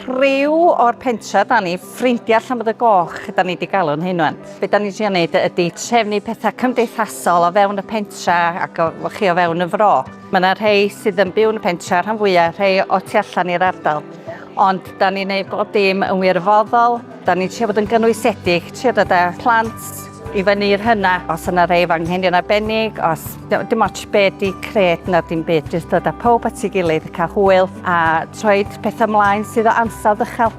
criw o'r pentra da ni, Ffrindiau Llanbedrgoch, da ni wedi galw'n hyn o'n. Be da ni wedi gwneud ydy trefnu pethau cymdeithasol o fewn y pentra ac o fewn y fro. Mae yna rhai sydd yn byw yn y pentra, rhan fwyaf, rhai o tu allan i'r ardal. Ond da ni'n gwneud bob dim yn wirfoddol, da ni'n trio bod yn gynwysedig, trio dod â plant i fyny'r hynna, os yna rei anghenion arbennig, os dim ots be di cred na dim byd, jyst dod â pob at ei gilydd, cael hwyl a troed pethau ymlaen sydd o ansawdd uchel.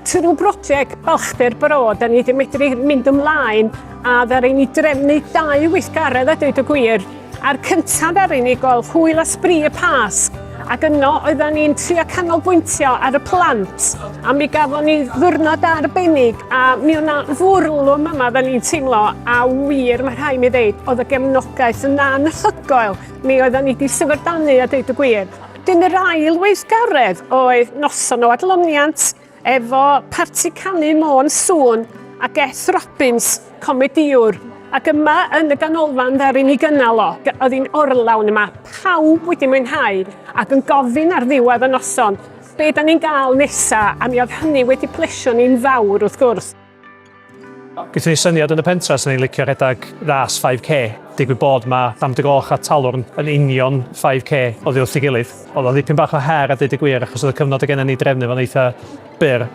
Trwy brosiect Balchder Bro, da ni wedi medru mynd ymlaen a ddaru ni drefnu 2 weithgaredd a dweud y gwir. A'r cyntaf ddaru ni gweld hwyl a sbri y Pasg, ac yno oedden ni'n trio canolbwyntio ar y plant. A mi gafon ni ddiwrnod arbennig a mi o'na fwrlwm yma da ni'n teimlo a wir mae rhai mi ddeud oedd y gefnogaeth yn anhygoel. Mi oedden ni wedi syfrdanu a dweud y gwir. Dyn yr ail weithgaredd oedd noson o adloniant efo parti canu Môn Sŵn ac Eth Robins, comediwr. Ac yma yn y ganolfan ddaru ni gynnal o, oedd hi'n orlawn yma, pawb wedi mwynhau ac yn gofyn ar ddiwedd y noson be da ni'n gael nesa, a mi oedd hynny wedi plesio ni'n fawr wrth gwrs. Gyda ni syniad yn y pentra sy'n ni'n licio redag ras 5K. Digwydd bod mae Llanbedrgoch a Talwrn yn union 5K oddi wrth ei gilydd. Oedd o ddipyn bach o her a dweud y gwir achos oedd y cyfnod y gennym ni drefnu fo'n eitha byr.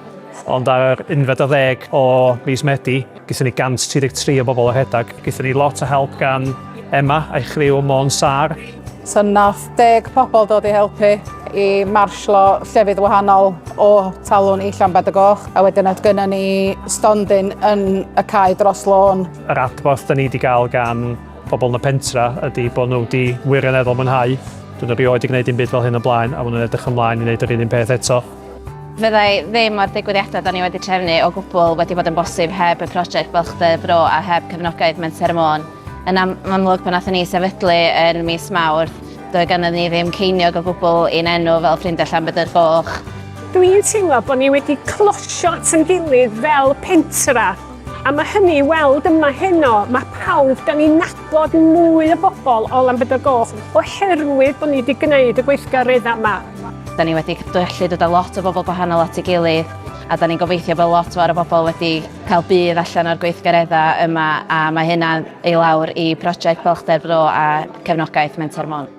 Ond ar unfed o 10 o mis Medi, gyda ni 133 o bobl o rhedag. Gyda ni lot o help gan Emma a'i chriw Môn Sar. So nath 10 pobl dod i helpu i marslo llefydd wahanol o Talwrn i Llanbedrgoch. A wedyn oedd gynnon ni stondin yn y cae dros lôn. Yr adborth da ni wedi cael gan pobl yn y pentra ydy bod nhw wedi wirioneddol mwynhau. Dwi'n erioed wedi gwneud un byd fel hyn o blaen a maen nhw'n edrych ymlaen i wneud yr un peth eto. Fyddai ddim o'r digwyddiadau da ni wedi trefnu o gwbl wedi bod yn bosib heb y prosiect Balchder Bro a heb cefnogaeth Menter Iaith Môn. Yn amlwg pan nathon ni sefydlu yn mis Mawrth, doedd ganddo ni ddim ceiniog o gwbl i'n enw fel Ffrindiau Llanbedrgoch. Dwi'n teimlo bod ni wedi closio at yn gilydd fel pentra. A mae hynny weld yma heno, mae pawb, da ni'n nabod mwy o bobl o Llanbedrgoch oherwydd bod ni wedi gwneud y gweithgareddau yma. Da ni wedi gallu dod â lot o bobl gwahanol at ei gilydd a da ni'n gobeithio bod lot o'r bobl wedi cael bydd allan o'r gweithgareddau yma a mae hynna ei lawr i prosiect Balchder Bro a cefnogaeth Menter Môn.